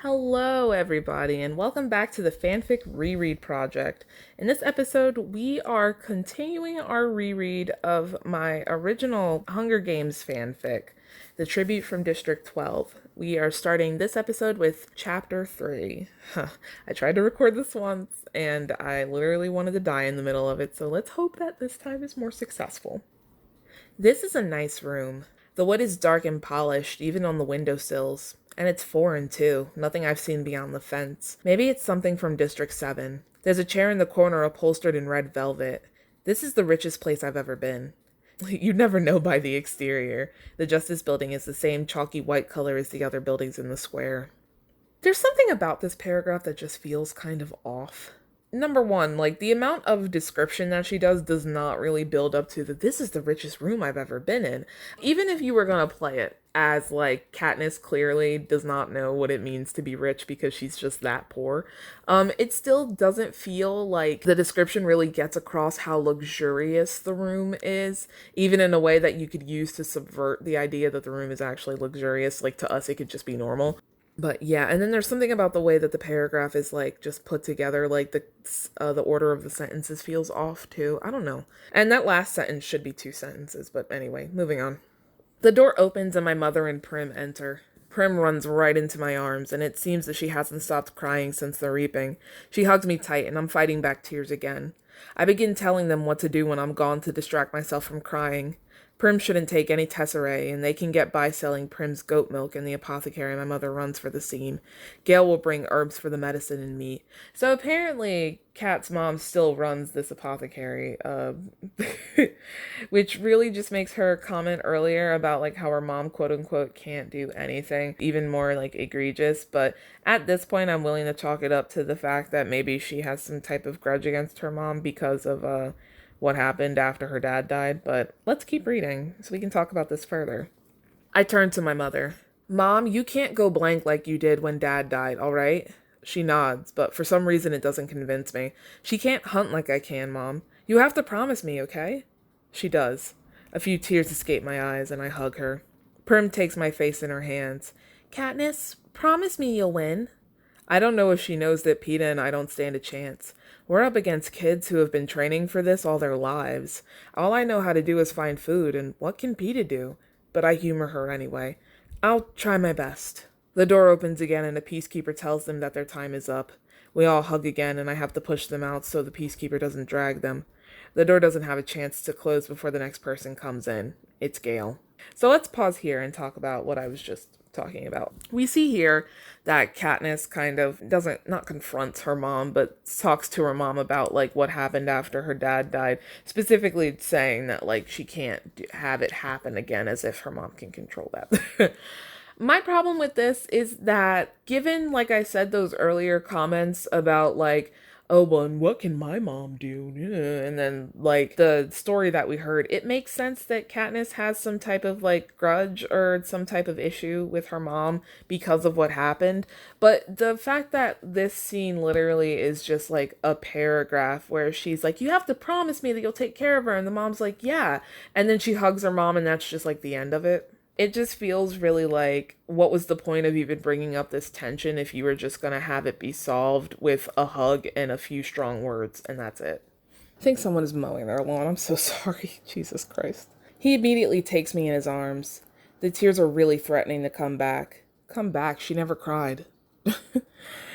Hello, everybody, and welcome back to the fanfic reread project. In this episode, we are continuing our reread of my original Hunger Games fanfic, The Tribute from District 12. We are starting this episode with Chapter 3. I tried to record this once, and I literally wanted to die in the middle of it, so let's hope that this time is more successful. This is a nice room. The wood is dark and polished, even on the windowsills. And it's foreign, too. Nothing I've seen beyond the fence. Maybe it's something from District 7. There's a chair in the corner upholstered in red velvet. This is the richest place I've ever been. You'd never know by the exterior. The Justice Building is the same chalky white color as the other buildings in the square. There's something about this paragraph that just feels kind of off. Number one, the amount of description that she does not really build up to this is the richest room I've ever been in. Even if you were gonna play it as Katniss clearly does not know what it means to be rich because she's just that poor, it still doesn't feel like the description really gets across how luxurious the room is, even in a way that you could use to subvert the idea that the room is actually luxurious. To us, it could just be normal. But yeah, and then there's something about the way that the paragraph is just put together, the order of the sentences feels off too. I don't know. And that last sentence should be 2 sentences, but anyway, moving on. The door opens and my mother and Prim enter. Prim runs right into my arms, and it seems that she hasn't stopped crying since the reaping. She hugs me tight, and I'm fighting back tears again. I begin telling them what to do when I'm gone to distract myself from crying. Prim shouldn't take any tesserae, and they can get by selling Prim's goat milk in the apothecary my mother runs for the scene. Gail will bring herbs for the medicine and meat. So apparently, Kat's mom still runs this apothecary, which really just makes her comment earlier about how her mom quote-unquote can't do anything even more egregious. But at this point, I'm willing to chalk it up to the fact that maybe she has some type of grudge against her mom because of what happened after her dad died, but let's keep reading so we can talk about this further. I turned to my mother. Mom, you can't go blank like you did when Dad died, all right? She nods, but for some reason it doesn't convince me. She can't hunt like I can, Mom. You have to promise me, okay? She does. A few tears escape my eyes, and I hug her. Prim takes my face in her hands. Katniss, promise me you'll win. I don't know if she knows that Peeta and I don't stand a chance. We're up against kids who have been training for this all their lives. All I know how to do is find food, and what can Peeta do? But I humor her anyway. I'll try my best. The door opens again, and a peacekeeper tells them that their time is up. We all hug again, and I have to push them out so the peacekeeper doesn't drag them. The door doesn't have a chance to close before the next person comes in. It's Gale. So let's pause here and talk about what I was just talking about. We see here that Katniss kind of not confronts her mom, but talks to her mom about what happened after her dad died, specifically saying that she can't have it happen again, as if her mom can control that. My problem with this is that, given, I said, those earlier comments about oh, well, and what can my mom do? And then, the story that we heard, it makes sense that Katniss has some type of, grudge or some type of issue with her mom because of what happened. But the fact that this scene literally is just, a paragraph where she's you have to promise me that you'll take care of her. And the mom's yeah. And then she hugs her mom, and that's just, the end of it. It just feels really what was the point of even bringing up this tension if you were just going to have it be solved with a hug and a few strong words, and that's it. I think someone is mowing their lawn. I'm so sorry. Jesus Christ. He immediately takes me in his arms. The tears are really threatening to come back. Come back? She never cried.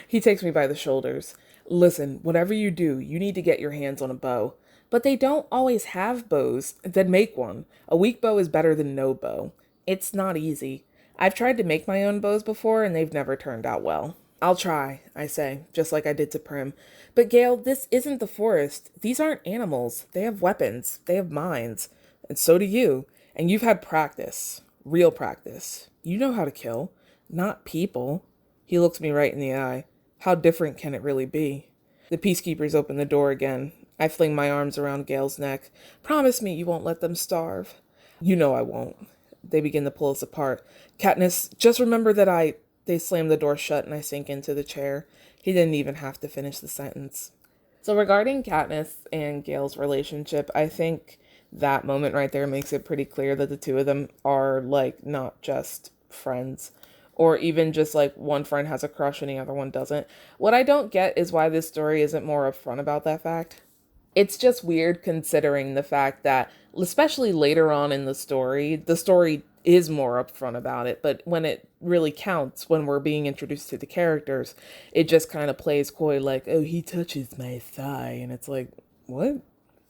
He takes me by the shoulders. Listen, whatever you do, you need to get your hands on a bow. But they don't always have bows. Then make one. A weak bow is better than no bow. It's not easy. I've tried to make my own bows before, and they've never turned out well. I'll try, I say, just like I did to Prim. But Gale, this isn't the forest. These aren't animals. They have weapons. They have minds. And so do you. And you've had practice. Real practice. You know how to kill. Not people. He looks me right in the eye. How different can it really be? The peacekeepers open the door again. I fling my arms around Gale's neck. Promise me you won't let them starve. You know I won't. They begin to pull us apart. Katniss, just remember that They slam the door shut and I sink into the chair. He didn't even have to finish the sentence. So regarding Katniss and Gale's relationship, I think that moment right there makes it pretty clear that the two of them are not just friends or even just like one friend has a crush and the other one doesn't. What I don't get is why this story isn't more upfront about that fact. It's just weird considering the fact that, especially later on in the story is more upfront about it, but when it really counts, when we're being introduced to the characters, it just kind of plays coy like, oh, he touches my thigh, and it's like, what?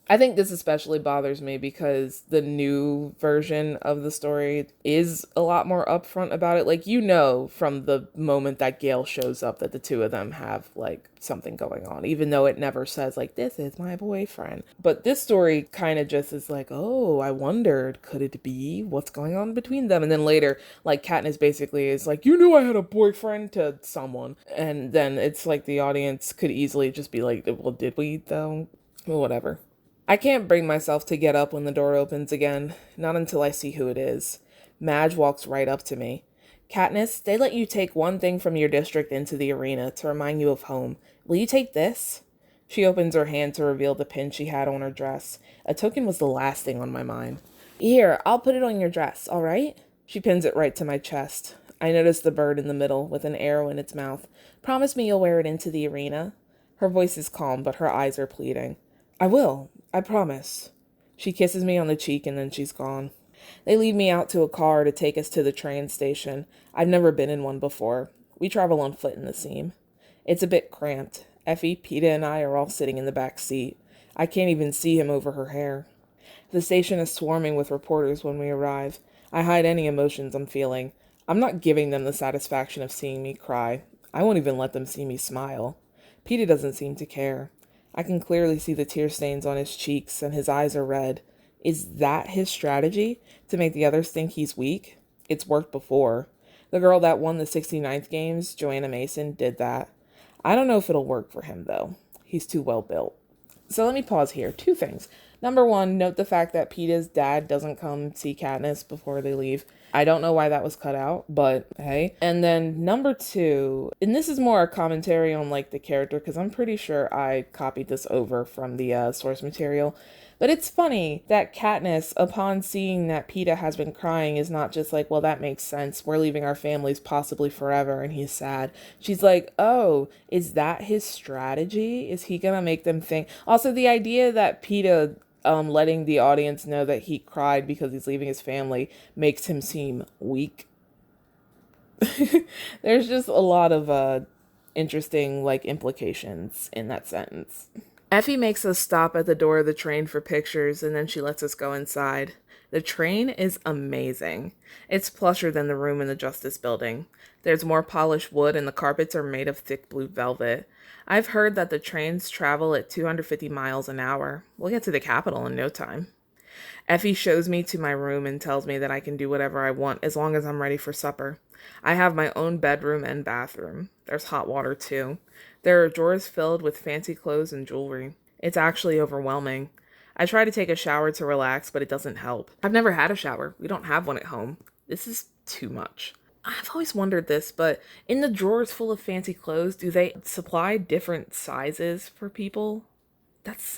I think this especially bothers me because the new version of the story is a lot more upfront about it. Like, you know, from the moment that Gail shows up that the two of them have, like, something going on, even though it never says, like, this is my boyfriend. But this story kind of just is like, oh, I wondered, could it be? What's going on between them? And then later, like, Katniss basically is like, you knew I had a boyfriend to someone. And then it's like the audience could easily just be like, well, did we, though? Well, whatever. I can't bring myself to get up when the door opens again, not until I see who it is. Madge walks right up to me. Katniss, they let you take one thing from your district into the arena to remind you of home. Will you take this? She opens her hand to reveal the pin she had on her dress. A token was the last thing on my mind. Here, I'll put it on your dress, all right? She pins it right to my chest. I notice the bird in the middle with an arrow in its mouth. Promise me you'll wear it into the arena? Her voice is calm, but her eyes are pleading. I will. I promise. She kisses me on the cheek and then she's gone. They lead me out to a car to take us to the train station. I've never been in one before. We travel on foot in the seam. It's a bit cramped. Effie, Peeta, and I are all sitting in the back seat. I can't even see him over her hair. The station is swarming with reporters when we arrive. I hide any emotions I'm feeling. I'm not giving them the satisfaction of seeing me cry. I won't even let them see me smile. Peeta doesn't seem to care. I can clearly see the tear stains on his cheeks, and his eyes are red. Is that his strategy? To make the others think he's weak? It's worked before. The girl that won the 69th games, Joanna Mason, did that. I don't know if it'll work for him, though. He's too well built. So let me pause here. Two things. Number one, note the fact that Peeta's dad doesn't come see Katniss before they leave. I don't know why that was cut out, but hey. And then number two, and this is more a commentary on like the character, because I'm pretty sure I copied this over from the source material. But it's funny that Katniss, upon seeing that Peeta has been crying, is not just like, well, that makes sense. We're leaving our families possibly forever, and he's sad. She's like, oh, is that his strategy? Is he gonna make them think? Also, the idea that Peeta letting the audience know that he cried because he's leaving his family makes him seem weak. There's just a lot of interesting like implications in that sentence. Effie makes us stop at the door of the train for pictures, and then she lets us go inside. The train is amazing. It's plusher than the room in the Justice Building. There's more polished wood, and the carpets are made of thick blue velvet. I've heard that the trains travel at 250 miles an hour. We'll get to the Capitol in no time. Effie shows me to my room and tells me that I can do whatever I want as long as I'm ready for supper. I have my own bedroom and bathroom. There's hot water, too. There are drawers filled with fancy clothes and jewelry. It's actually overwhelming. I try to take a shower to relax, but it doesn't help. I've never had a shower. We don't have one at home. This is too much. I've always wondered this, but in the drawers full of fancy clothes, do they supply different sizes for people?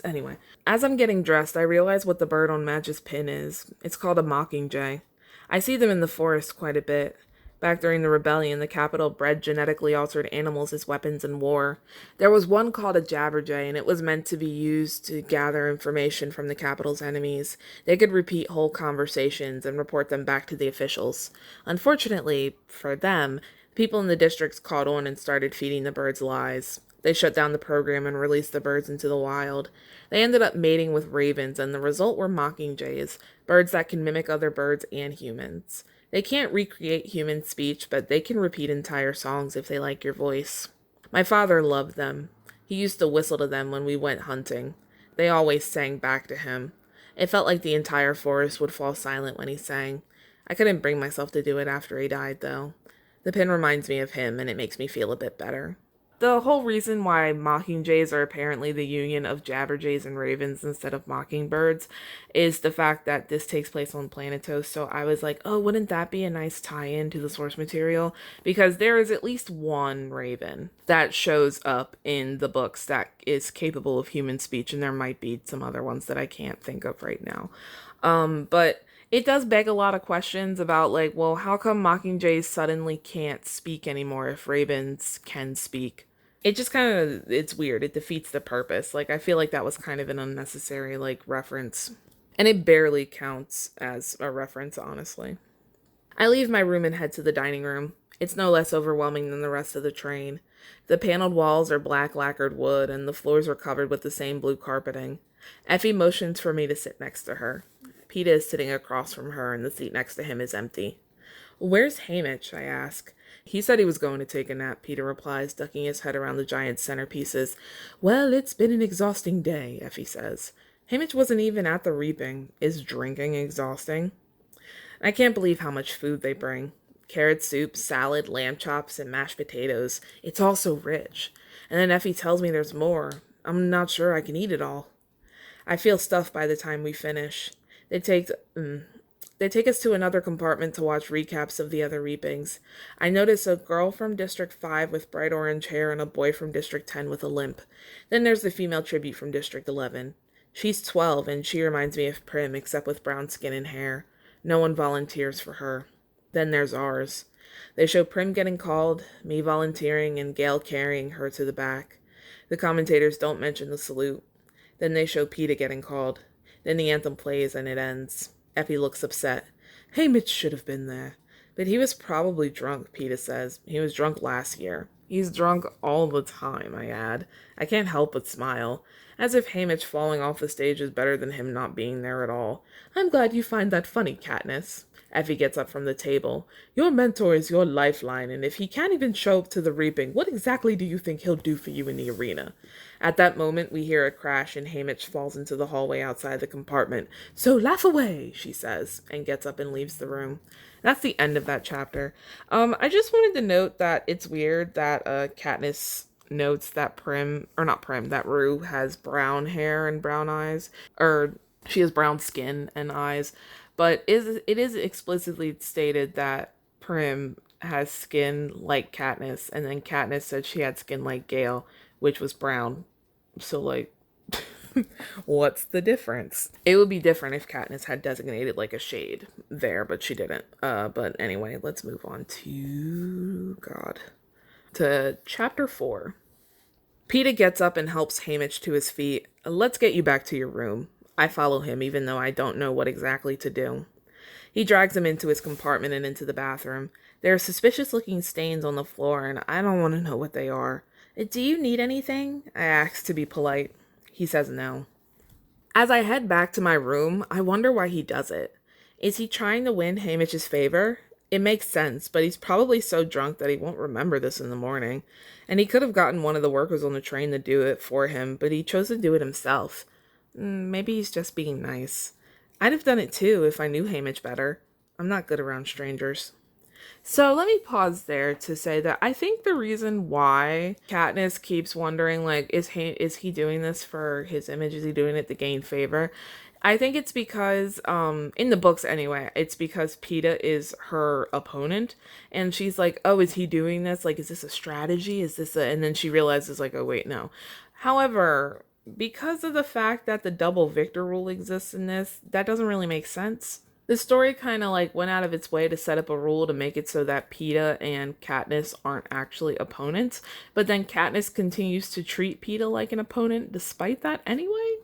Anyway. As I'm getting dressed, I realize what the bird on Madge's pin is. It's called a mockingjay. I see them in the forest quite a bit. Back during the rebellion, the Capitol bred genetically altered animals as weapons in war. There was one called a jabberjay, and it was meant to be used to gather information from the Capitol's enemies. They could repeat whole conversations and report them back to the officials. Unfortunately, for them, people in the districts caught on and started feeding the birds lies. They shut down the program and released the birds into the wild. They ended up mating with ravens, and the result were mockingjays, birds that can mimic other birds and humans. They can't recreate human speech, but they can repeat entire songs if they like your voice. My father loved them. He used to whistle to them when we went hunting. They always sang back to him. It felt like the entire forest would fall silent when he sang. I couldn't bring myself to do it after he died, though. The pin reminds me of him, and it makes me feel a bit better. The whole reason why mockingjays are apparently the union of jabberjays and ravens instead of mockingbirds is the fact that this takes place on Planetos. So I was like, oh, wouldn't that be a nice tie-in to the source material? Because there is at least one raven that shows up in the books that is capable of human speech, and there might be some other ones that I can't think of right now. But It does beg a lot of questions about, like, well, how come Mockingjays suddenly can't speak anymore if ravens can speak? It just kind of, it's weird. It defeats the purpose. Like, I feel like that was kind of an unnecessary, like, reference. And it barely counts as a reference, honestly. I leave my room and head to the dining room. It's no less overwhelming than the rest of the train. The paneled walls are black lacquered wood, and the floors are covered with the same blue carpeting. Effie motions for me to sit next to her. Peeta is sitting across from her, and the seat next to him is empty. "Where's Hamish?" I ask. "He said he was going to take a nap," Peeta replies, ducking his head around the giant centerpieces. "Well, it's been an exhausting day," Effie says. "Hamish wasn't even at the reaping. Is drinking exhausting?" I can't believe how much food they bring. Carrot soup, salad, lamb chops, and mashed potatoes. It's all so rich. And then Effie tells me there's more. I'm not sure I can eat it all. I feel stuffed by the time we finish. They take they take us to another compartment to watch recaps of the other reapings. I notice a girl from District 5 with bright orange hair and a boy from District 10 with a limp. Then there's the female tribute from District 11. She's 12 and she reminds me of Prim except with brown skin and hair. No one volunteers for her. Then there's ours. They show Prim getting called, me volunteering, and Gail carrying her to the back. The commentators don't mention the salute. Then they show Peeta getting called. Then the anthem plays and it ends. Effie looks upset. "Hamish should have been there." "But he was probably drunk," Peeta says. "He was drunk last year." "He's drunk all the time," I add. I can't help but smile. As if Hamish falling off the stage is better than him not being there at all. "I'm glad you find that funny, Katniss." Effie gets up from the table. "Your mentor is your lifeline, and if he can't even show up to the reaping, what exactly do you think he'll do for you in the arena?" At that moment, we hear a crash, and Hamish falls into the hallway outside the compartment. "So laugh away," she says, and gets up and leaves the room. That's the end of that chapter. I just wanted to note that it's weird that Katniss notes that that Rue has brown hair and brown eyes, or she has brown skin and eyes, but it is explicitly stated that Prim has skin like Katniss, and then Katniss said she had skin like Gale, which was brown. So, like, what's the difference? It would be different if Katniss had designated, like, a shade there, but she didn't. But anyway, let's move on to chapter 4. Peeta gets up and helps Hamish to his feet. "Let's get you back to your room." I follow him, even though I don't know what exactly to do. He drags him into his compartment and into the bathroom. There are suspicious-looking stains on the floor, and I don't want to know what they are. "Do you need anything?" I ask to be polite. He says no. As I head back to my room, I wonder why he does it. Is he trying to win Hamish's favor? It makes sense, but he's probably so drunk that he won't remember this in the morning. And he could have gotten one of the workers on the train to do it for him, but he chose to do it himself. Maybe he's just being nice. I'd have done it too if I knew Hamish better. I'm not good around strangers. So let me pause there to say that I think the reason why Katniss keeps wondering, like, is he doing this for his image? Is he doing it to gain favor? I think it's because, in the books anyway, it's because Peeta is her opponent, and she's like, "Oh, is he doing this? Like, is this a strategy? And then she realizes, like, oh, wait, no." However, because of the fact that the double victor rule exists in this, that doesn't really make sense. The story kind of like went out of its way to set up a rule to make it so that Peeta and Katniss aren't actually opponents, but then Katniss continues to treat Peeta like an opponent despite that anyway.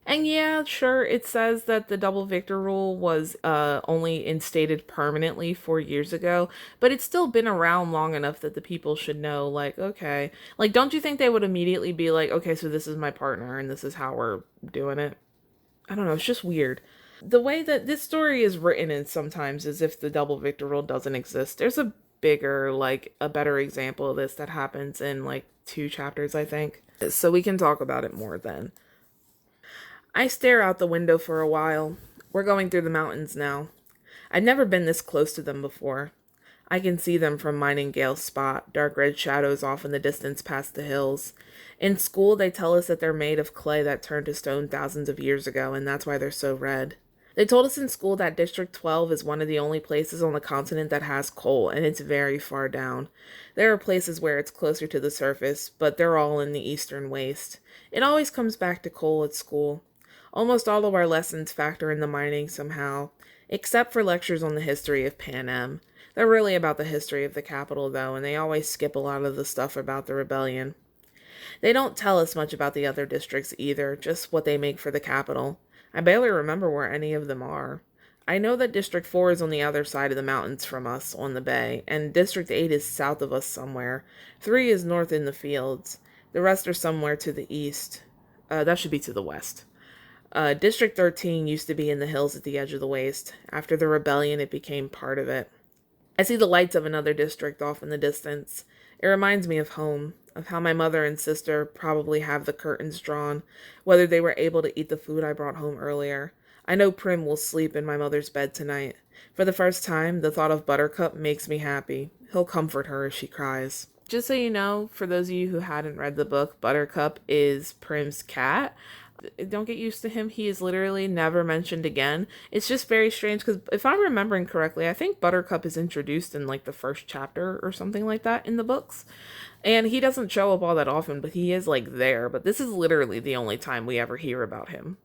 And yeah, sure, it says that the double victor rule was only instated permanently 4 years ago, but it's still been around long enough that the people should know, like, okay. Like, don't you think they would immediately be like, okay, so this is my partner and this is how we're doing it? I don't know, it's just weird. The way that this story is written is sometimes as if the double victor rule doesn't exist. There's a bigger, like, a better example of this that happens in, like, 2 chapters, I think. So we can talk about it more then. I stare out the window for a while. We're going through the mountains now. I've never been this close to them before. I can see them from mine and Gale's spot, dark red shadows off in the distance past the hills. In school, they tell us that they're made of clay that turned to stone thousands of years ago, and that's why they're so red. They told us in school that District 12 is one of the only places on the continent that has coal, and it's very far down. There are places where it's closer to the surface, but they're all in the eastern waste. It always comes back to coal at school. Almost all of our lessons factor in the mining somehow. Except for lectures on the history of Pan Am. They're really about the history of the capital, though, and they always skip a lot of the stuff about the rebellion. They don't tell us much about the other districts either, just what they make for the capital. I barely remember where any of them are. I know that District 4 is on the other side of the mountains from us, on the bay, and District 8 is south of us somewhere. 3 is north in the fields. The rest are somewhere to the east. That should be to the west. District 13 used to be in the hills at the edge of the waste. After the rebellion, it became part of it. I see the lights of another district off in the distance. It reminds me of home, of how my mother and sister probably have the curtains drawn, whether they were able to eat the food I brought home earlier. I know Prim will sleep in my mother's bed tonight. For the first time, the thought of Buttercup makes me happy. He'll comfort her if she cries. Just so you know, for those of you who hadn't read the book, Buttercup is Prim's cat. Don't get used to him. He is literally never mentioned again. It's just very strange because if I'm remembering correctly, I think Buttercup is introduced in like the first chapter or something like that in the books. And he doesn't show up all that often, but he is like there. But this is literally the only time we ever hear about him.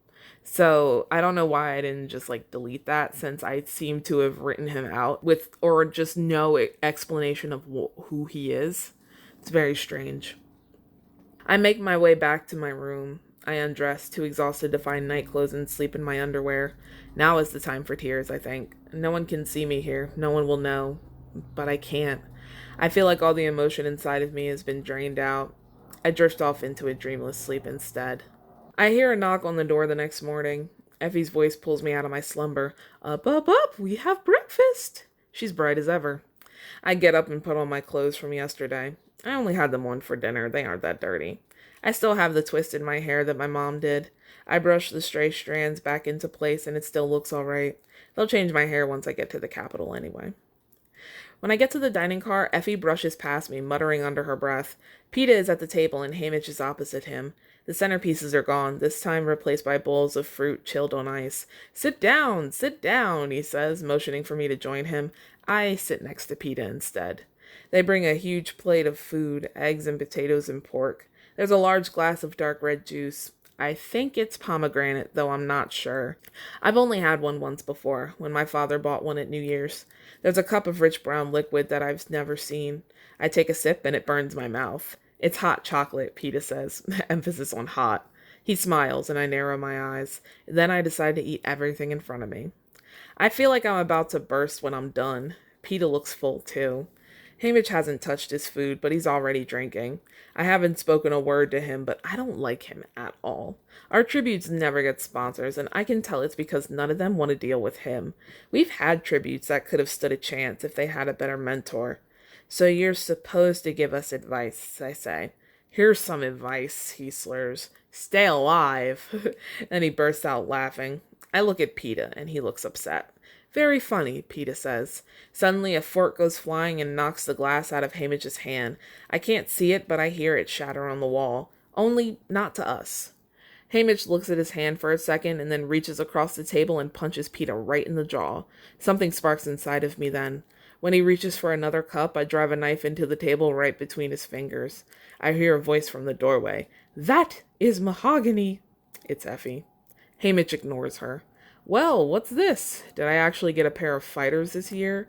So I don't know why I didn't just like delete that, since I seem to have written him out with, or just no explanation of who he is. It's very strange. I make my way back to my room. I undress, too exhausted to find night clothes and sleep in my underwear. Now is the time for tears, I think. No one can see me here. No one will know. But I can't. I feel like all the emotion inside of me has been drained out. I drift off into a dreamless sleep instead. I hear a knock on the door the next morning. Effie's voice pulls me out of my slumber. Up, up, up, we have breakfast. She's bright as ever. I get up and put on my clothes from yesterday. I only had them on for dinner. They aren't that dirty. I still have the twist in my hair that my mom did. I brush the stray strands back into place and it still looks alright. They'll change my hair once I get to the capital anyway. When I get to the dining car, Effie brushes past me, muttering under her breath. Peeta is at the table and Hamish is opposite him. The centerpieces are gone, this time replaced by bowls of fruit chilled on ice. Sit down, he says, motioning for me to join him. I sit next to Peeta instead. They bring a huge plate of food, eggs and potatoes and pork. There's a large glass of dark red juice. I think it's pomegranate, though I'm not sure. I've only had one once before, when my father bought one at New Year's. There's a cup of rich brown liquid that I've never seen. I take a sip and it burns my mouth. It's hot chocolate, Peeta says, emphasis on hot. He smiles and I narrow my eyes. Then I decide to eat everything in front of me. I feel like I'm about to burst when I'm done. Peeta looks full, too. Hamish hasn't touched his food, but he's already drinking. I haven't spoken a word to him, but I don't like him at all. Our tributes never get sponsors, and I can tell it's because none of them want to deal with him. We've had tributes that could have stood a chance if they had a better mentor. So you're supposed to give us advice, I say. Here's some advice, he slurs. Stay alive. And he bursts out laughing. I look at Peeta, and he looks upset. Very funny, Peeta says. Suddenly a fork goes flying and knocks the glass out of Hamish's hand. I can't see it, but I hear it shatter on the wall. Only not to us. Hamish looks at his hand for a second and then reaches across the table and punches Peeta right in the jaw. Something sparks inside of me then. When he reaches for another cup, I drive a knife into the table right between his fingers. I hear a voice from the doorway. That is mahogany. It's Effie. Hamish ignores her. Well, what's this? Did I actually get a pair of fighters this year?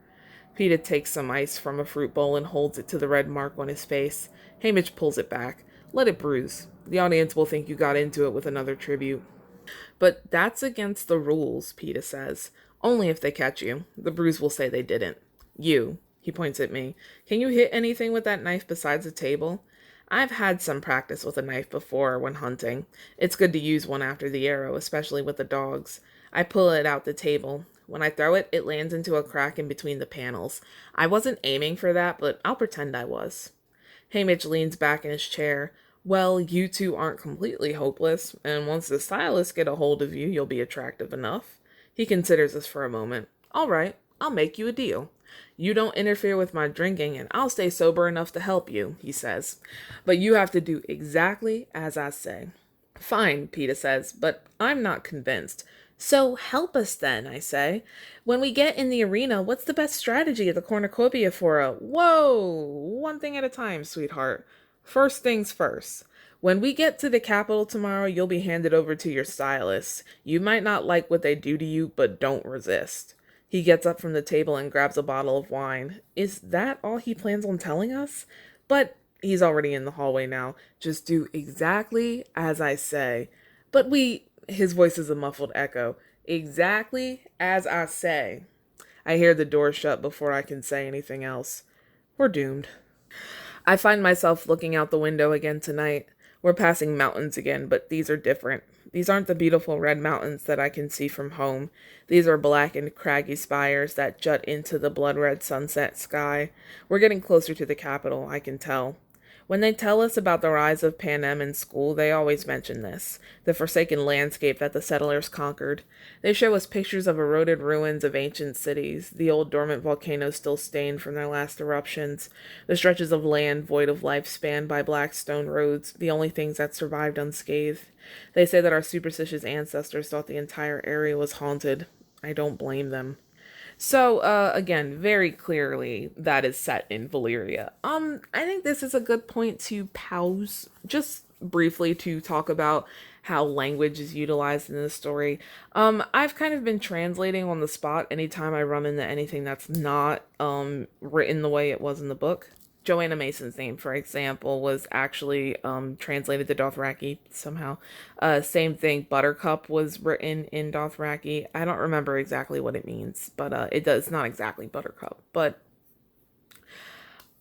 Peeta takes some ice from a fruit bowl and holds it to the red mark on his face. Hamish pulls it back. Let it bruise. The audience will think you got into it with another tribute. But that's against the rules, Peeta says. Only if they catch you. The bruise will say they didn't. You, he points at me. Can you hit anything with that knife besides the table? I've had some practice with a knife before when hunting. It's good to use one after the arrow, especially with the dogs. I pull it out the table. When I throw it, it lands into a crack in between the panels. I wasn't aiming for that, but I'll pretend I was. Hamish leans back in his chair. Well, you two aren't completely hopeless, and once the stylists get a hold of you, you'll be attractive enough. He considers this for a moment. All right, I'll make you a deal. You don't interfere with my drinking, and I'll stay sober enough to help you, he says. But you have to do exactly as I say. Fine, Peeta says, but I'm not convinced. So help us then, I say. When we get in the arena, what's the best strategy at the cornucopia for a... Whoa! One thing at a time, sweetheart. First things first. When we get to the capital tomorrow, you'll be handed over to your stylist. You might not like what they do to you, but don't resist. He gets up from the table and grabs a bottle of wine. Is that all he plans on telling us? But he's already in the hallway now. Just do exactly as I say. But his voice is a muffled echo. Exactly as I say. I hear the door shut before I can say anything else. We're doomed. I find myself looking out the window again tonight. We're passing mountains again, but these are different. These aren't the beautiful red mountains that I can see from home. These are black and craggy spires that jut into the blood-red sunset sky. We're getting closer to the capital, I can tell. When they tell us about the rise of Panem in school, they always mention this, the forsaken landscape that the settlers conquered. They show us pictures of eroded ruins of ancient cities, the old dormant volcanoes still stained from their last eruptions, the stretches of land void of life spanned by black stone roads, the only things that survived unscathed. They say that our superstitious ancestors thought the entire area was haunted. I don't blame them. So, again, very clearly that is set in Valyria. I think this is a good point to pause just briefly to talk about how language is utilized in this story. I've kind of been translating on the spot anytime I run into anything that's not, written the way it was in the book. Joanna Mason's name, for example, was actually translated to Dothraki somehow. Same thing, Buttercup was written in Dothraki. I don't remember exactly what it means, but it's not exactly Buttercup. But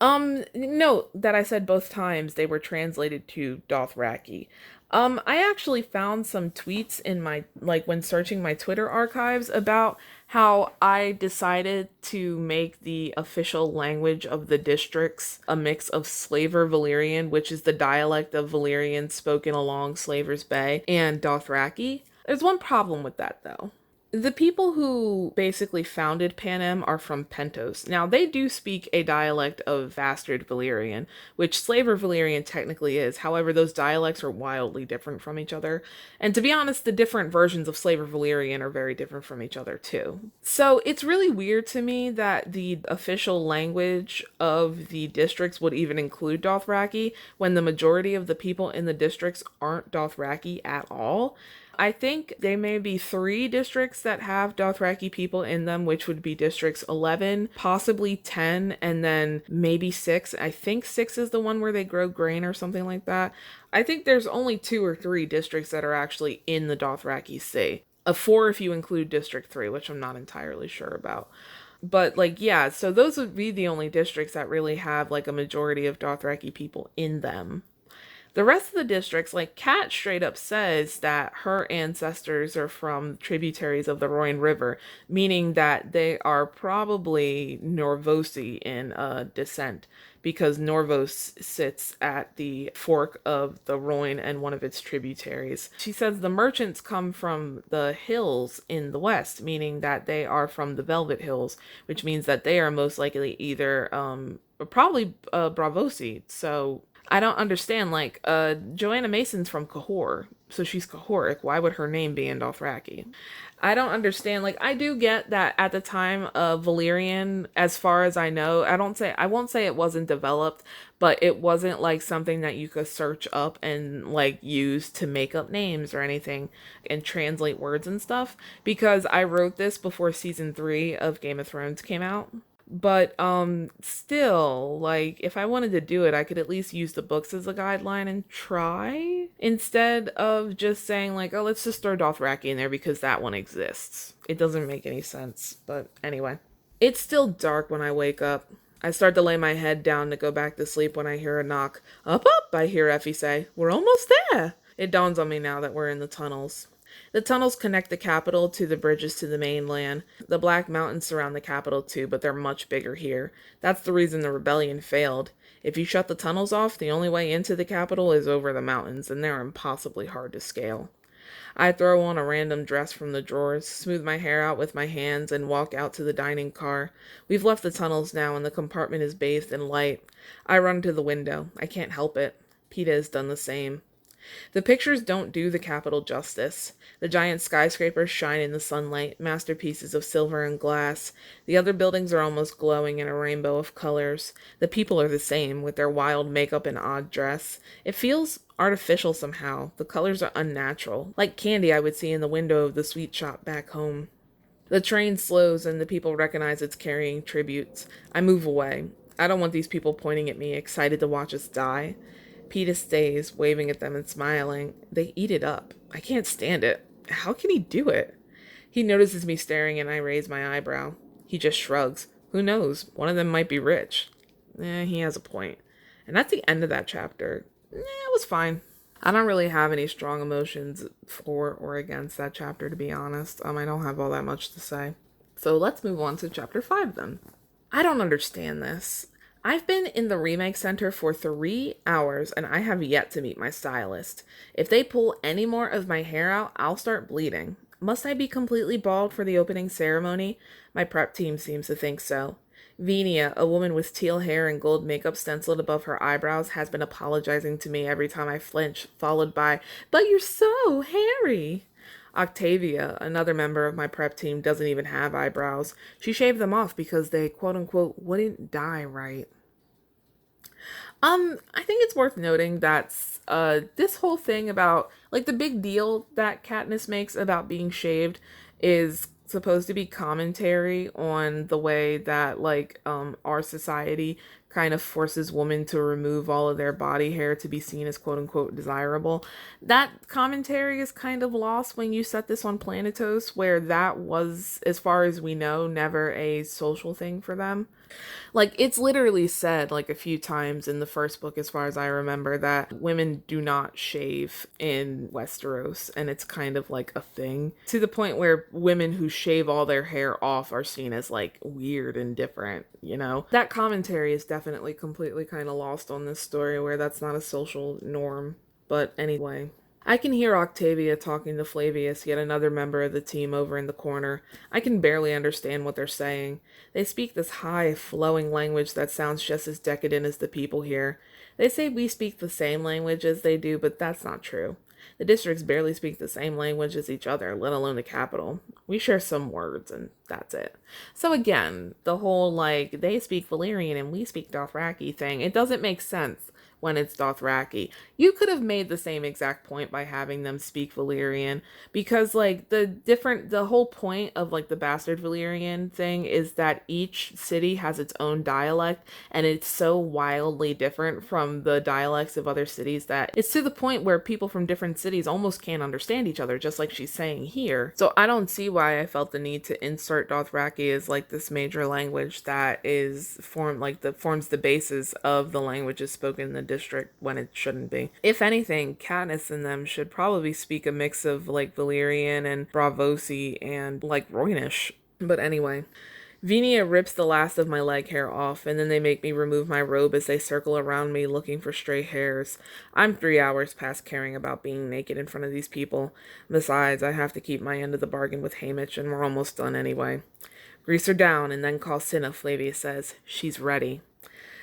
note that I said both times they were translated to Dothraki. I actually found some tweets in my, like, when searching my Twitter archives about how I decided to make the official language of the districts a mix of Slaver Valyrian, which is the dialect of Valyrian spoken along Slaver's Bay, and Dothraki. There's one problem with that, though. The people who basically founded Panem are from Pentos. Now, they do speak a dialect of Bastard Valyrian, which Slaver Valyrian technically is. However, those dialects are wildly different from each other. And to be honest, the different versions of Slaver Valyrian are very different from each other, too. So it's really weird to me that the official language of the districts would even include Dothraki when the majority of the people in the districts aren't Dothraki at all. I think there may be 3 districts that have Dothraki people in them, which would be districts 11, possibly 10, and then maybe 6. I think 6 is the one where they grow grain or something like that. I think there's only 2 or 3 districts that are actually in the Dothraki Sea. 4 if you include District 3, which I'm not entirely sure about. But, like, yeah, so those would be the only districts that really have, like, a majority of Dothraki people in them. The rest of the districts, like Kat straight up says that her ancestors are from tributaries of the Roine River, meaning that they are probably Norvosi in descent, because Norvos sits at the fork of the Roine and one of its tributaries. She says the merchants come from the hills in the west, meaning that they are from the Velvet Hills, which means that they are most likely either, probably Bravosi, so I don't understand, like, Joanna Mason's from Cahor, so she's Cahoric. Why would her name be in Dothraki? I don't understand, like, I do get that at the time of Valyrian, as far as I know, I won't say it wasn't developed, but it wasn't, like, something that you could search up and, like, use to make up names or anything and translate words and stuff, because I wrote this before season 3 of Game of Thrones came out. But still, like, if I wanted to do it, I could at least use the books as a guideline and try, instead of just saying, like, oh, let's just throw Dothraki in there because that one exists. It doesn't make any sense. But anyway, it's still dark when I wake up. I start to lay my head down to go back to sleep when I hear a knock. Up, up, I hear Effie say. We're almost there. It dawns on me now that we're in the tunnels. The tunnels connect the capital to the bridges to the mainland. The Black Mountains surround the capital too, but they're much bigger here. That's the reason the rebellion failed. If you shut the tunnels off, the only way into the capital is over the mountains, and they're impossibly hard to scale. I throw on a random dress from the drawers, smooth my hair out with my hands, and walk out to the dining car. We've left the tunnels now, and the compartment is bathed in light. I run to the window. I can't help it. Peeta has done the same. The pictures don't do the capital justice. The giant skyscrapers shine in the sunlight, masterpieces of silver and glass. The other buildings are almost glowing in a rainbow of colors. The people are the same, with their wild makeup and odd dress. It feels artificial somehow. The colors are unnatural, like candy I would see in the window of the sweet shop back home. The train slows and the people recognize it's carrying tributes. I move away. I don't want these people pointing at me, excited to watch us die. Peeta stays, waving at them and smiling. They eat it up. I can't stand it. How can he do it? He notices me staring and I raise my eyebrow. He just shrugs. Who knows? One of them might be rich. He has a point. And that's the end of that chapter. It was fine. I don't really have any strong emotions for or against that chapter, to be honest. I don't have all that much to say. So let's move on to chapter 5 then. I don't understand this. I've been in the remake center for 3 hours and I have yet to meet my stylist. If they pull any more of my hair out, I'll start bleeding. Must I be completely bald for the opening ceremony? My prep team seems to think so. Venia, a woman with teal hair and gold makeup stenciled above her eyebrows, has been apologizing to me every time I flinch, followed by, "But you're so hairy." Octavia, another member of my prep team, doesn't even have eyebrows. She shaved them off because they, quote-unquote, wouldn't dye right. I think it's worth noting that this whole thing about, like, the big deal that Katniss makes about being shaved is supposed to be commentary on the way that, like, our society kind of forces women to remove all of their body hair to be seen as quote-unquote desirable. That commentary is kind of lost when you set this on Planetos, where that was, as far as we know, never a social thing for them. Like, it's literally said, like, a few times in the first book, as far as I remember, that women do not shave in Westeros, and it's kind of like a thing, to the point where women who shave all their hair off are seen as, like, weird and different, you know? That commentary is definitely completely kind of lost on this story, where that's not a social norm. But anyway. I can hear Octavia talking to Flavius, yet another member of the team over in the corner. I can barely understand what they're saying. They speak this high, flowing language that sounds just as decadent as the people here. They say we speak the same language as they do, but that's not true. The districts barely speak the same language as each other, let alone the capital. We share some words, and that's it. So again, the whole, like, they speak Valyrian and we speak Dothraki thing, it doesn't make sense when it's Dothraki. You could have made the same exact point by having them speak Valyrian, because, like, the whole point of, like, the Bastard Valyrian thing is that each city has its own dialect, and it's so wildly different from the dialects of other cities that it's to the point where people from different cities almost can't understand each other, just like she's saying here. So I don't see why I felt the need to insert Dothraki as, like, this major language that is forms the basis of the languages spoken in the district when it shouldn't be. If anything, Katniss and them should probably speak a mix of, like, Valyrian and Bravosi and, like, Rhoynish. But anyway. Venia rips the last of my leg hair off, and then they make me remove my robe as they circle around me looking for stray hairs. I'm 3 hours past caring about being naked in front of these people. Besides, I have to keep my end of the bargain with Haymitch, and we're almost done anyway. "Grease her down, and then call Cinna," Flavia says. "She's ready."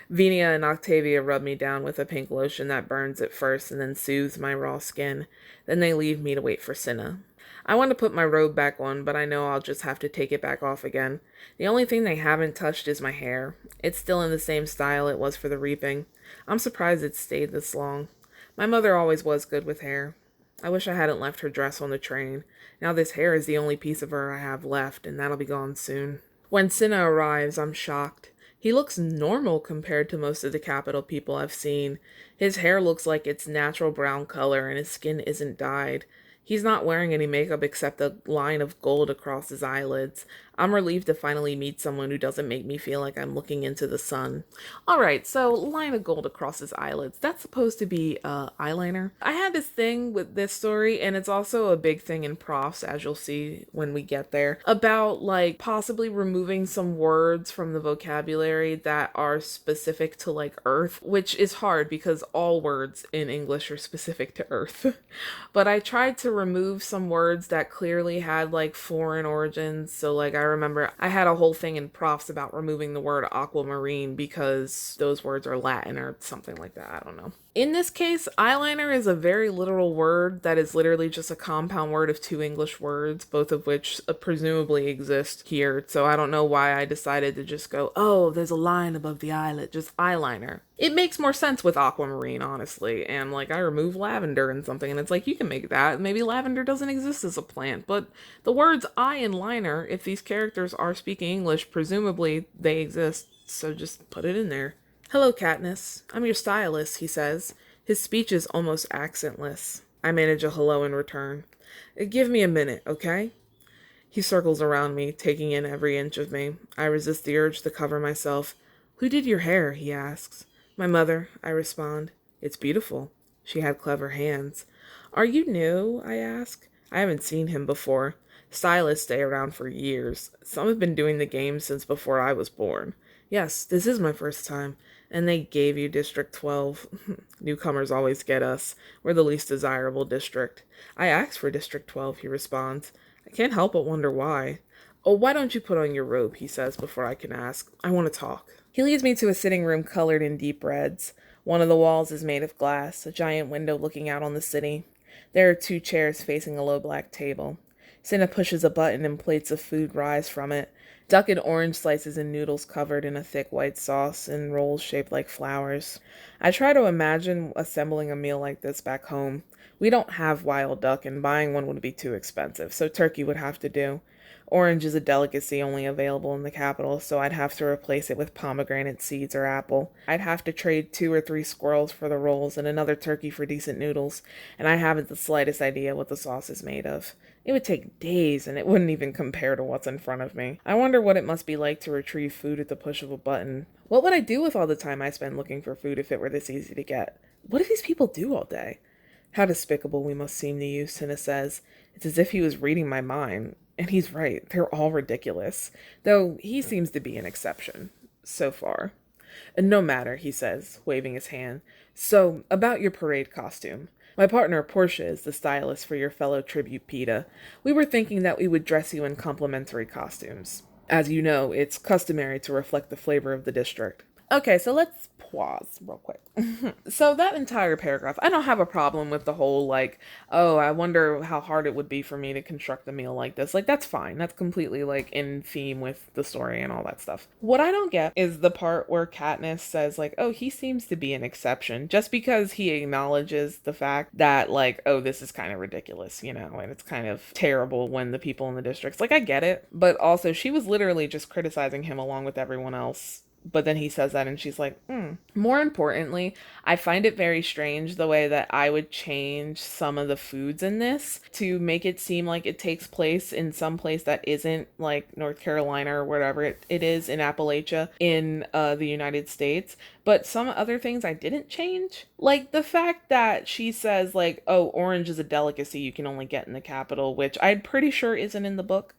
Venia and Octavia rub me down with a pink lotion that burns at first and then soothes my raw skin. Then they leave me to wait for Cinna. I want to put my robe back on, but I know I'll just have to take it back off again. The only thing they haven't touched is my hair. It's still in the same style it was for the reaping. I'm surprised it's stayed this long. My mother always was good with hair. I wish I hadn't left her dress on the train. Now this hair is the only piece of her I have left, and that'll be gone soon. When Cinna arrives, I'm shocked. He looks normal compared to most of the capital people I've seen. His hair looks like it's natural brown color and his skin isn't dyed. He's not wearing any makeup except a line of gold across his eyelids. I'm relieved to finally meet someone who doesn't make me feel like I'm looking into the sun. Alright, so line of gold across his eyelids. That's supposed to be eyeliner. I had this thing with this story, and it's also a big thing in profs, as you'll see when we get there, about, like, possibly removing some words from the vocabulary that are specific to, like, Earth, which is hard because all words in English are specific to Earth. But I tried to remove some words that clearly had, like, foreign origins, so, like, I remember I had a whole thing in profs about removing the word aquamarine because those words are Latin or something like that. I don't know. In this case, eyeliner is a very literal word that is literally just a compound word of 2 English words, both of which presumably exist here. So I don't know why I decided to just go, oh, there's a line above the eyelid, just eyeliner. It makes more sense with aquamarine, honestly. And like I remove lavender and something, and it's like you can make that. Maybe lavender doesn't exist as a plant, but the words I and liner, if these characters are speaking English, presumably they exist. So just put it in there. Hello, Katniss. I'm your stylist, he says. His speech is almost accentless. I manage a hello in return. Give me a minute, okay? He circles around me, taking in every inch of me. I resist the urge to cover myself. Who did your hair? He asks. My mother, I respond. It's beautiful. She had clever hands. Are you new? I ask. I haven't seen him before. Stylists stay around for years. Some have been doing the game since before I was born. Yes, this is my first time. And they gave you District 12. Newcomers always get us. We're the least desirable district. I asked for District 12, he responds. I can't help but wonder why. Oh, why don't you put on your robe, he says before I can ask. I want to talk. He leads me to a sitting room colored in deep reds. One of the walls is made of glass, a giant window looking out on the city. There are 2 chairs facing a low black table. Cinna pushes a button and plates of food rise from it. Duck and orange slices and noodles covered in a thick white sauce and rolls shaped like flowers. I try to imagine assembling a meal like this back home. We don't have wild duck, and buying one would be too expensive, so turkey would have to do. Orange is a delicacy only available in the capital, so I'd have to replace it with pomegranate seeds or apple. I'd have to trade 2 or 3 squirrels for the rolls and another turkey for decent noodles, and I haven't the slightest idea what the sauce is made of. It would take days, and it wouldn't even compare to what's in front of me. I wonder what it must be like to retrieve food at the push of a button. What would I do with all the time I spend looking for food if it were this easy to get? What do these people do all day? How despicable we must seem to you, Cinna says. It's as if he was reading my mind. And he's right, they're all ridiculous. Though he seems to be an exception. So far. No matter, he says, waving his hand. So, about your parade costume. My partner, Portia, is the stylist for your fellow tribute PETA. We were thinking that we would dress you in complimentary costumes. As you know, it's customary to reflect the flavor of the district. Okay, so let's pause real quick. So that entire paragraph, I don't have a problem with the whole, like, oh, I wonder how hard it would be for me to construct a meal like this. Like, that's fine. That's completely, like, in theme with the story and all that stuff. What I don't get is the part where Katniss says, like, oh, he seems to be an exception. Just because he acknowledges the fact that, like, oh, this is kind of ridiculous, you know, and it's kind of terrible when the people in the districts, like, I get it. But also, she was literally just criticizing him along with everyone else. But then he says that and she's like, More importantly, I find it very strange the way that I would change some of the foods in this to make it seem like it takes place in some place that isn't like North Carolina or wherever it is in Appalachia in the United States. But some other things I didn't change. Like the fact that she says like, oh, orange is a delicacy you can only get in the capital, which I'm pretty sure isn't in the book.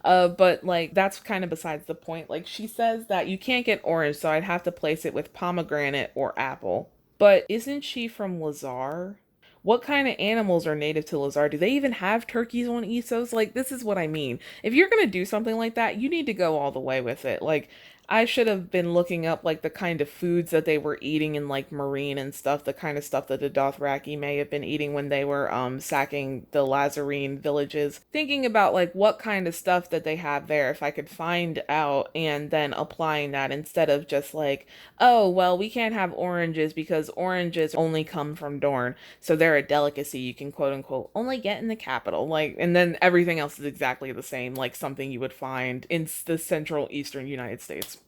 But like, that's kind of besides the point. Like she says that you can't get orange, so I'd have to place it with pomegranate or apple. But isn't she from Lazar? What kind of animals are native to Lazar? Do they even have turkeys on Essos? Like, this is what I mean. If you're going to do something like that, you need to go all the way with it. Like, I should have been looking up, like, the kind of foods that they were eating in, like, Marine and stuff. The kind of stuff that the Dothraki may have been eating when they were, sacking the Lazarine villages. Thinking about, like, what kind of stuff that they have there, if I could find out, and then applying that instead of just, like, oh, well, we can't have oranges because oranges only come from Dorne. So they're a delicacy you can quote unquote only get in the capital. Like, and then everything else is exactly the same, like something you would find in the central eastern United States.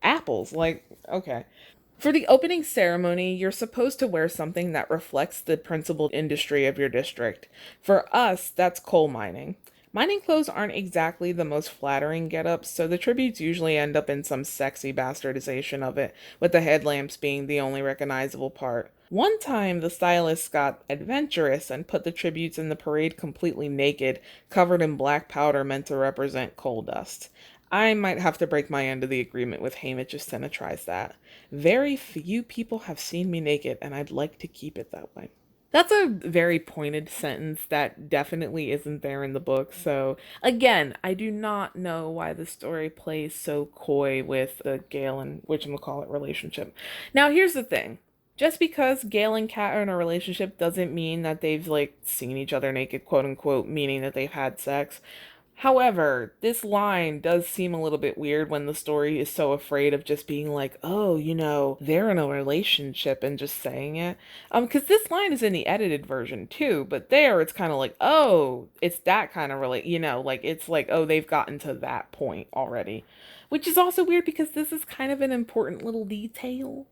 Apples, like, okay. For the opening ceremony, you're supposed to wear something that reflects the principal industry of your district. For us, that's coal mining. Mining clothes aren't exactly the most flattering get-ups, so the tributes usually end up in some sexy bastardization of it, with the headlamps being the only recognizable part. One time, the stylists got adventurous and put the tributes in the parade completely naked, covered in black powder meant to represent coal dust. I might have to break my end of the agreement with Haymitch if Senna tries that. Very few people have seen me naked, and I'd like to keep it that way. That's a very pointed sentence that definitely isn't there in the book. So, again, I do not know why the story plays so coy with the Gale and whatchamacallit relationship. Now, here's the thing. Just because Gale and Kat are in a relationship doesn't mean that they've, like, seen each other naked, quote unquote, meaning that they've had sex. However, this line does seem a little bit weird when the story is so afraid of just being like, oh, they're in a relationship and just saying it. Because this line is in the edited version too, but there it's kind of like, oh, it's that kind of like it's like, oh, they've gotten to that point already. Which is also weird because this is kind of an important little detail.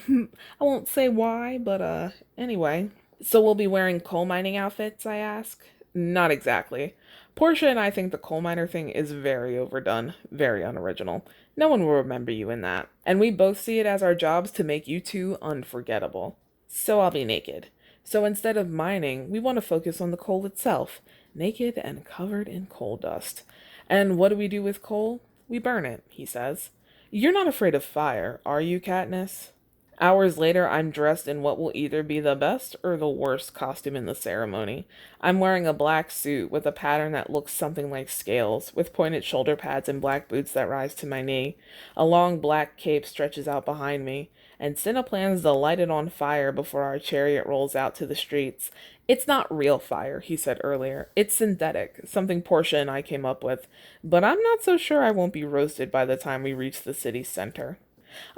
I won't say why, but anyway. So we'll be wearing coal mining outfits, I ask? Not exactly. Portia and I think the coal miner thing is very overdone, very unoriginal. No one will remember you in that. And we both see it as our jobs to make you two unforgettable. So I'll be naked. So instead of mining, we want to focus on the coal itself, naked and covered in coal dust. And what do we do with coal? We burn it, he says. You're not afraid of fire, are you, Katniss? Hours later, I'm dressed in what will either be the best or the worst costume in the ceremony. I'm wearing a black suit with a pattern that looks something like scales, with pointed shoulder pads and black boots that rise to my knee. A long black cape stretches out behind me, and Cinna plans to light it on fire before our chariot rolls out to the streets. It's not real fire, he said earlier. It's synthetic, something Portia and I came up with, but I'm not so sure I won't be roasted by the time we reach the city center.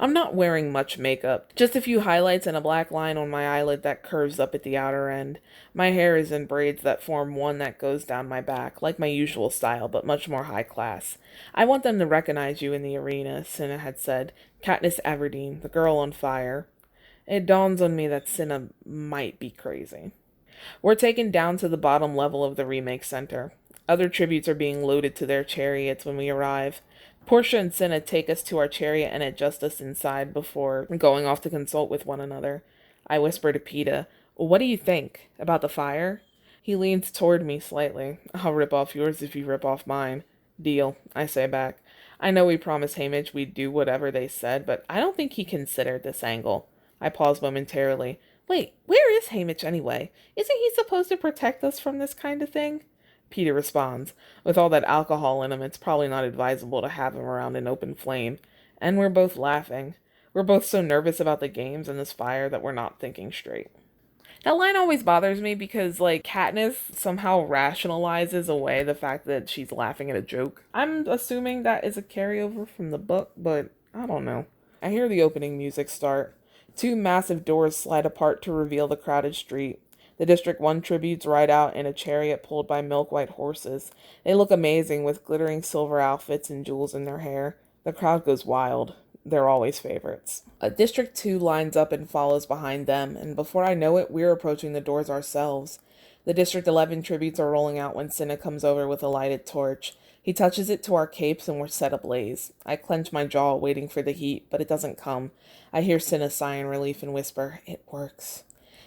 I'm not wearing much makeup, just a few highlights and a black line on my eyelid that curves up at the outer end. My hair is in braids that form one that goes down my back, like my usual style, but much more high class. I want them to recognize you in the arena, Cinna had said. Katniss Everdeen, the girl on fire. It dawns on me that Cinna might be crazy. We're taken down to the bottom level of the remake center. Other tributes are being loaded to their chariots when we arrive. Portia and Cinna take us to our chariot and adjust us inside before going off to consult with one another. I whisper to Peeta, "What do you think? About the fire?" He leans toward me slightly. "I'll rip off yours if you rip off mine." "Deal," I say back. I know we promised Haymitch we'd do whatever they said, but I don't think he considered this angle. I pause momentarily. Wait, where is Haymitch anyway? Isn't he supposed to protect us from this kind of thing? Peeta responds, "With all that alcohol in him, it's probably not advisable to have him around an open flame." And we're both laughing. We're both so nervous about the games and this fire that we're not thinking straight. That line always bothers me because, like, Katniss somehow rationalizes away the fact that she's laughing at a joke. I'm assuming that is a carryover from the book, but I don't know. I hear the opening music start. Two massive doors slide apart to reveal the crowded street. The District 1 tributes ride out in a chariot pulled by milk-white horses. They look amazing with glittering silver outfits and jewels in their hair. The crowd goes wild. They're always favorites. A District 2 lines up and follows behind them, and before I know it, we're approaching the doors ourselves. The District 11 tributes are rolling out when Cinna comes over with a lighted torch. He touches it to our capes and we're set ablaze. I clench my jaw, waiting for the heat, but it doesn't come. I hear Cinna sigh in relief and whisper, "It works."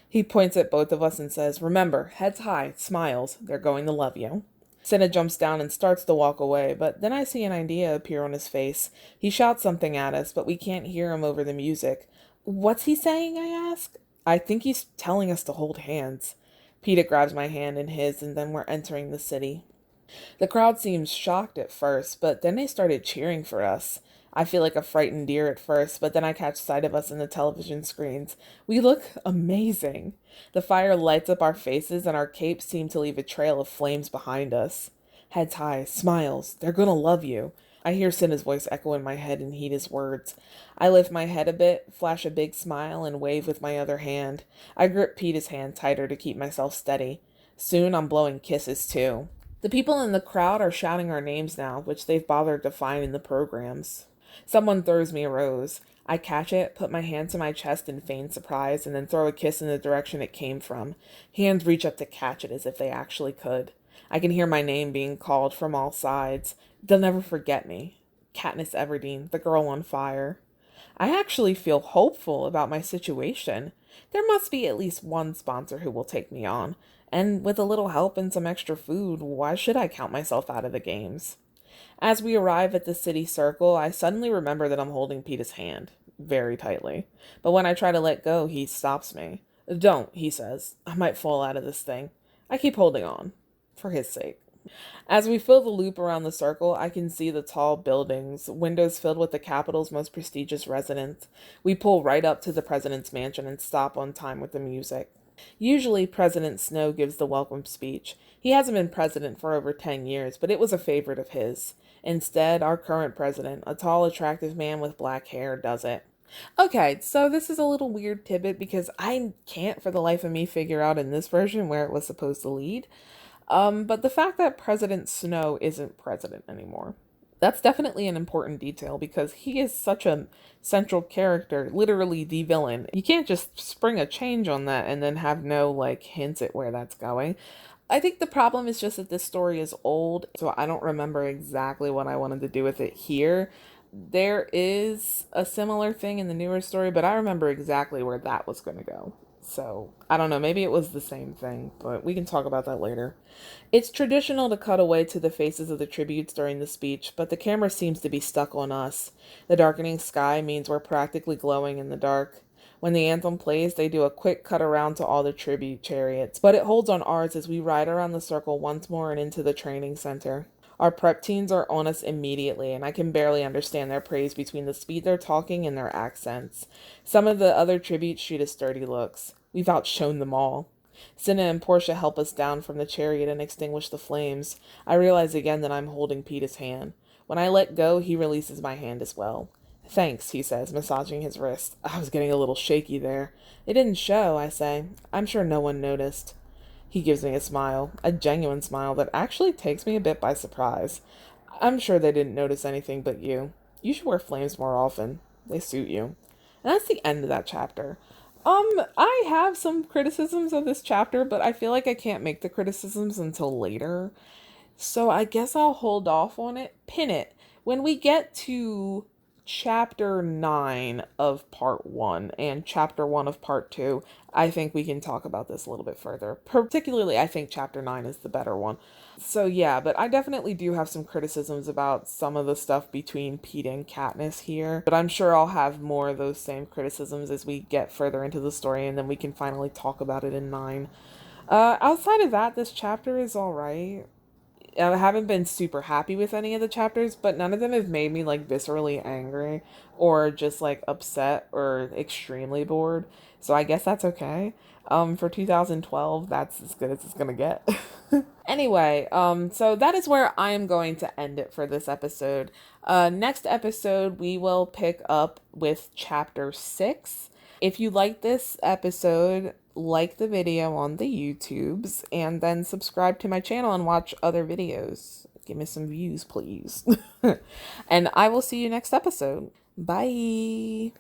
He points at both of us and says, "Remember, heads high, smiles, they're going to love you." Cinna jumps down and starts to walk away, but then I see an idea appear on his face. He shouts something at us, but we can't hear him over the music. "What's he saying?" I ask. "I think he's telling us to hold hands." Peeta grabs my hand in his, and then we're entering the city. The crowd seems shocked at first, but then they started cheering for us. I feel like a frightened deer at first, but then I catch sight of us in the television screens. We look amazing. The fire lights up our faces, and our capes seem to leave a trail of flames behind us. Heads high, smiles, they're gonna love you. I hear Cinna's voice echo in my head and heed his words. I lift my head a bit, flash a big smile, and wave with my other hand. I grip Peeta's hand tighter to keep myself steady. Soon I'm blowing kisses too. The people in the crowd are shouting our names now, which they've bothered to find in the programs. Someone throws me a rose. I catch it, put my hand to my chest in feigned surprise, and then throw a kiss in the direction it came from. Hands reach up to catch it as if they actually could. I can hear my name being called from all sides. They'll never forget me. Katniss Everdeen, the girl on fire. I actually feel hopeful about my situation. There must be at least one sponsor who will take me on. And with a little help and some extra food, why should I count myself out of the games? As we arrive at the city circle, I suddenly remember that I'm holding Peeta's hand, very tightly. But when I try to let go, he stops me. "Don't," he says. "I might fall out of this thing." I keep holding on, for his sake. As we fill the loop around the circle, I can see the tall buildings, windows filled with the capital's most prestigious residents. We pull right up to the president's mansion and stop on time with the music. Usually, President Snow gives the welcome speech. He hasn't been president for over 10 years, but it was a favorite of his. Instead, our current president, a tall, attractive man with black hair, does it. Okay, so this is a little weird tidbit because I can't for the life of me figure out in this version where it was supposed to lead. But the fact that President Snow isn't president anymore. That's definitely an important detail because he is such a central character, literally the villain. You can't just spring a change on that and then have no like hints at where that's going. I think the problem is just that this story is old, so I don't remember exactly what I wanted to do with it here. There is a similar thing in the newer story, but I remember exactly where that was going to go. So, I don't know, maybe it was the same thing, but we can talk about that later. It's traditional to cut away to the faces of the tributes during the speech, but the camera seems to be stuck on us. The darkening sky means we're practically glowing in the dark. When the anthem plays, they do a quick cut around to all the tribute chariots, but it holds on ours as we ride around the circle once more and into the training center. Our prep teens are on us immediately, and I can barely understand their praise between the speed they're talking and their accents. Some of the other tributes shoot us dirty looks. We've outshone them all. Cinna and Portia help us down from the chariot and extinguish the flames. I realize again that I'm holding Peeta's hand. When I let go, he releases my hand as well. Thanks, he says, massaging his wrist. I was getting a little shaky there. It didn't show, I say. I'm sure no one noticed. He gives me a genuine smile that actually takes me a bit by surprise. I'm sure they didn't notice anything but you. You should wear flames more often. They suit you. And that's the end of that chapter. I have some criticisms of this chapter, but I feel like I can't make the criticisms until later. So I guess I'll hold off on it. Pin it. When we get to chapter 9 of part 1 and chapter 1 of part 2, I think we can talk about this a little bit further. Particularly, I think chapter 9 is the better one. So yeah, but I definitely do have some criticisms about some of the stuff between Pete and Katniss here. But I'm sure I'll have more of those same criticisms as we get further into the story, and then we can finally talk about it in 9. Outside of that, this chapter is alright. I haven't been super happy with any of the chapters, but none of them have made me like viscerally angry or just like upset or extremely bored. So I guess that's okay. For 2012, that's as good as it's gonna get. Anyway, so that is where I am going to end it for this episode. Next episode, we will pick up with chapter 6. If you like this episode, like the video on the YouTubes, and then subscribe to my channel and watch other videos. Give me some views, please. And I will see you next episode. Bye.